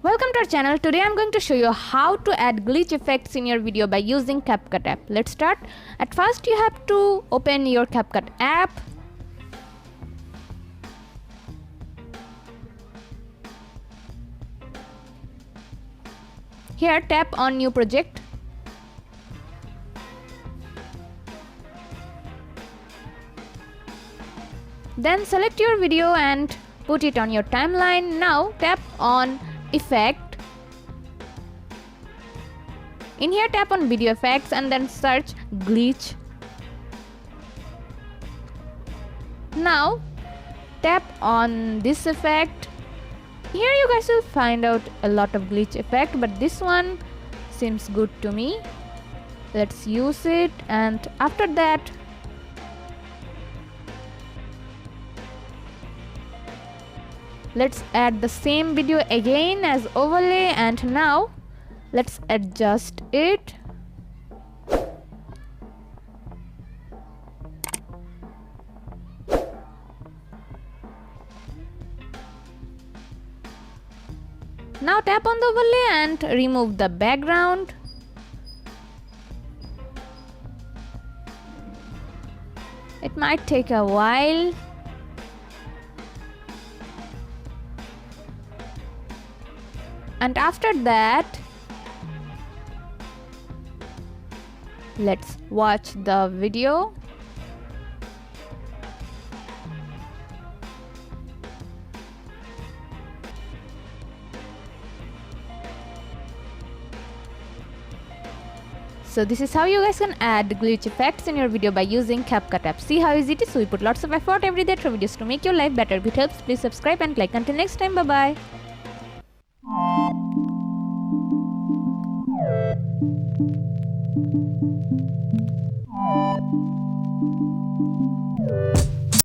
Welcome to our channel. Today I'm going to show you how to add glitch effects in your video by using CapCut app. Let's start. At first you have to open your CapCut app. Here tap on new project. Then select your video and put it on your timeline. Now tap on effect. In here tap on video effects and then search glitch. Now tap on this effect. Here you guys will find out a lot of glitch effect, but this one seems good to me. Let's use it, and after that let's add the same video again as overlay, and now let's adjust it. Now tap on the overlay and remove the background. It might take a while. And after that, let's watch the video. So this is how you guys can add glitch effects in your video by using CapCut app. See how easy it is? We put lots of effort every day through videos to make your life better. If it helps, please subscribe and like. Until next time, bye bye.